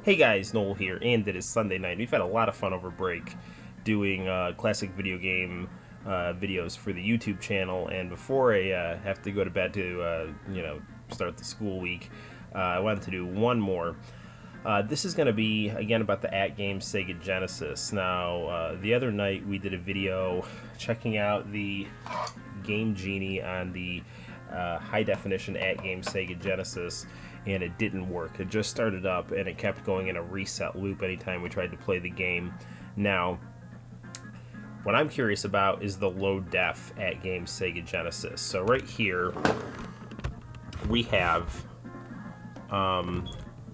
Hey guys, Noel here, and it is Sunday night. We've had a lot of fun over break doing classic video game videos for the YouTube channel, and before I have to go to bed to, start the school week, I wanted to do one more. This is going to be, again, about the ATgames Sega Genesis. Now, the other night we did a video checking out the Game Genie on the high-definition ATgames Sega Genesis, and it didn't work. It just started up, and it kept going in a reset loop anytime we tried to play the game. Now, what I'm curious about is the low-def ATgames Sega Genesis. So right here, we have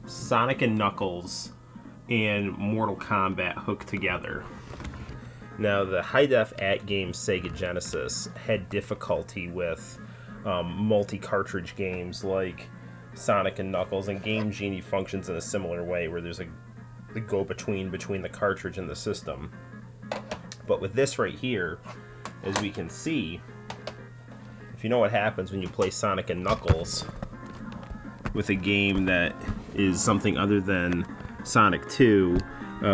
Sonic and Knuckles and Mortal Kombat hooked together. Now, the high-def ATgames Sega Genesis had difficulty with multi-cartridge games like Sonic and Knuckles, and Game Genie functions in a similar way where there's a go-between between the cartridge and the system. But with this right here, as we can see, if you know what happens when you play Sonic and Knuckles with a game that is something other than Sonic 2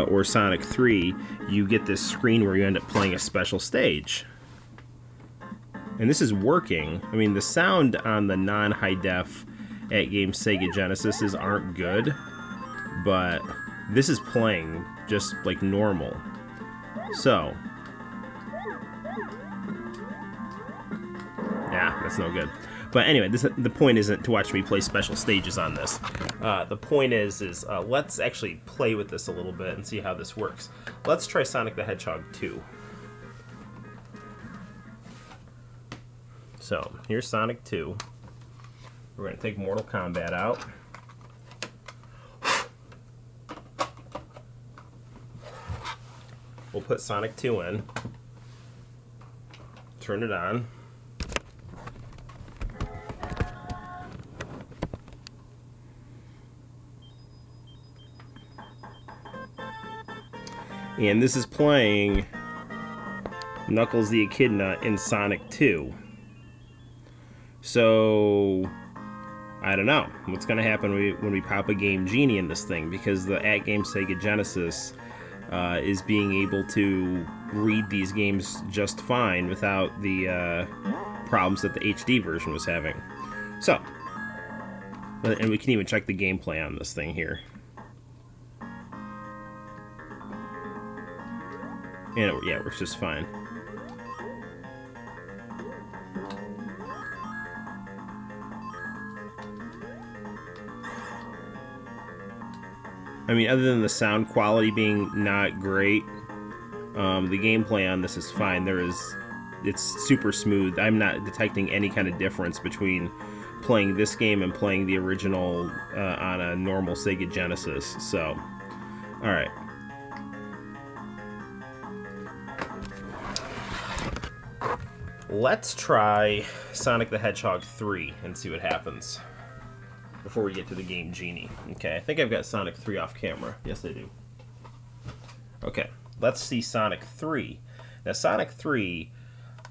or Sonic 3, you get this screen where you end up playing a special stage. And this is working. I mean, the sound on the non-high-def ATgames Sega Genesis aren't good, but this is playing just like normal. So, yeah, that's no good. But anyway, the point isn't to watch me play special stages on this. The point is let's actually play with this a little bit and see how this works. Let's try Sonic the Hedgehog 2. So, here's Sonic 2. We're going to take Mortal Kombat out. We'll put Sonic 2 in. Turn it on. And this is playing Knuckles the Echidna in Sonic 2. So, I don't know what's going to happen when we pop a Game Genie in this thing, because the ATgames Sega Genesis is being able to read these games just fine without the problems that the HD version was having. So, and we can even check the gameplay on this thing here. And it works just fine. I mean, other than the sound quality being not great, the gameplay on this is fine. It's super smooth. I'm not detecting any kind of difference between playing this game and playing the original on a normal Sega Genesis. So, alright. Let's try Sonic the Hedgehog 3 and see what happens before we get to the Game Genie. Okay, I think I've got Sonic 3 off camera. Yes, I do. Okay, let's see Sonic 3. Now, Sonic 3,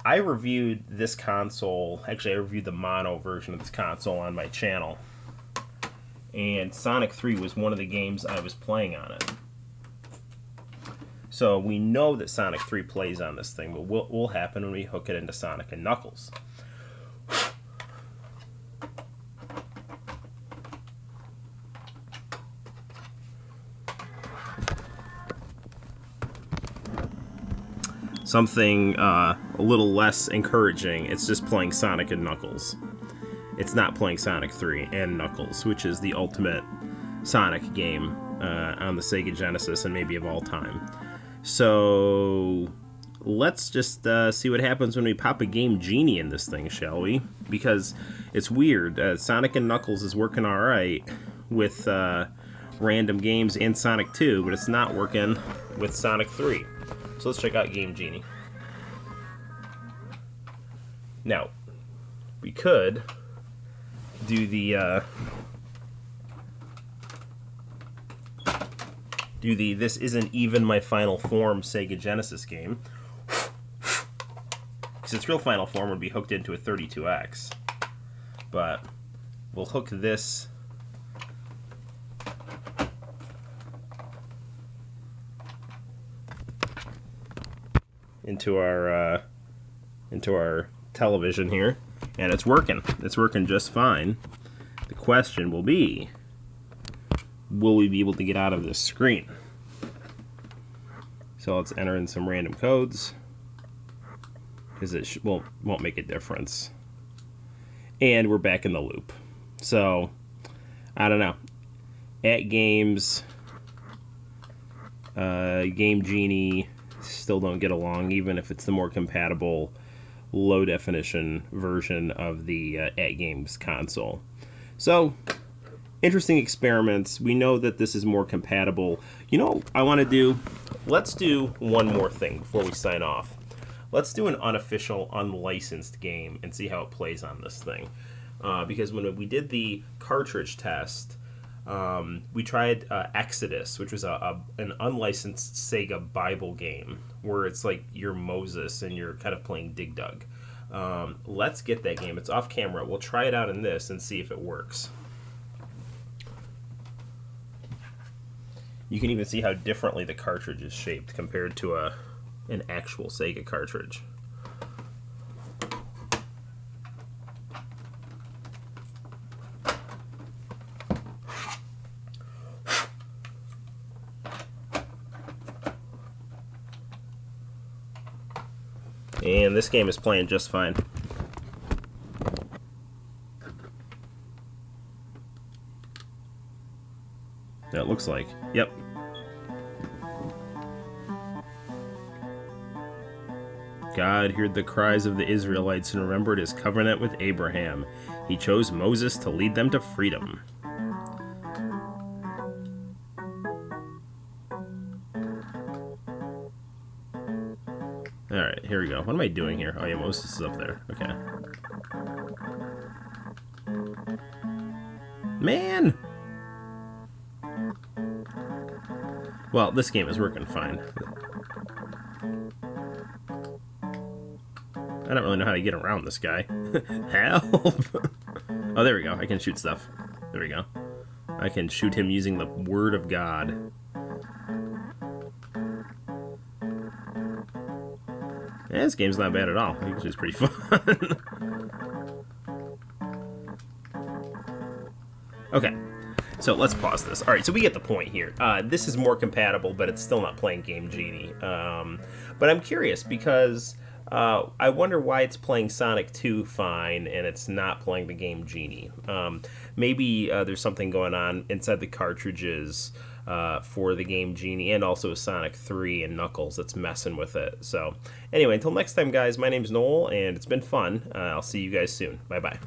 I reviewed this console. Actually, I reviewed the mono version of this console on my channel. And Sonic 3 was one of the games I was playing on it. So we know that Sonic 3 plays on this thing, but what will happen when we hook it into Sonic and Knuckles? Something a little less encouraging. It's just playing Sonic and Knuckles. It's not playing Sonic 3 and Knuckles, which is the ultimate Sonic game on the Sega Genesis and maybe of all time. So let's just see what happens when we pop a Game Genie in this thing, shall we? Because it's weird. Sonic and Knuckles is working alright with random games and Sonic 2, but it's not working with Sonic 3. So let's check out Game Genie. Now, we could do the This Isn't Even My Final Form Sega Genesis game. Because its real final form would be hooked into a 32X. But we'll hook this into our television here, and it's working. It's working just fine. The question will be, will we be able to get out of this screen? So let's enter in some random codes, because it won't make a difference. And we're back in the loop. So, I don't know. ATgames, Game Genie still don't get along, even if it's the more compatible low definition version of the ATgames console. So, interesting experiments. We know that this is more compatible. You know, I want to do, let's do one more thing before we sign off. Let's do an unofficial, unlicensed game and see how it plays on this thing. Because when we did the cartridge test, we tried Exodus, which was an unlicensed Sega Bible game, where it's like you're Moses and you're kind of playing Dig Dug. Let's get that game. It's off camera. We'll try it out in this and see if it works. You can even see how differently the cartridge is shaped compared to an actual Sega cartridge. And this game is playing just fine. That looks like. Yep. God heard the cries of the Israelites and remembered his covenant with Abraham. He chose Moses to lead them to freedom. Alright, here we go. What am I doing here? Oh yeah, Moses is up there. Okay. Man! Well, this game is working fine. I don't really know how to get around this guy. Help! Oh, there we go. I can shoot stuff. There we go. I can shoot him using the Word of God. Yeah, this game's not bad at all. It's just pretty fun. Okay, so let's pause this. All right, so we get the point here. This is more compatible, but it's still not playing Game Genie. But I'm curious because I wonder why it's playing Sonic 2 fine and it's not playing the Game Genie. Maybe there's something going on inside the cartridges for the Game Genie and also Sonic 3 and Knuckles that's messing with it. So anyway, until next time, guys, my name's Noel, and it's been fun. I'll see you guys soon. Bye-bye.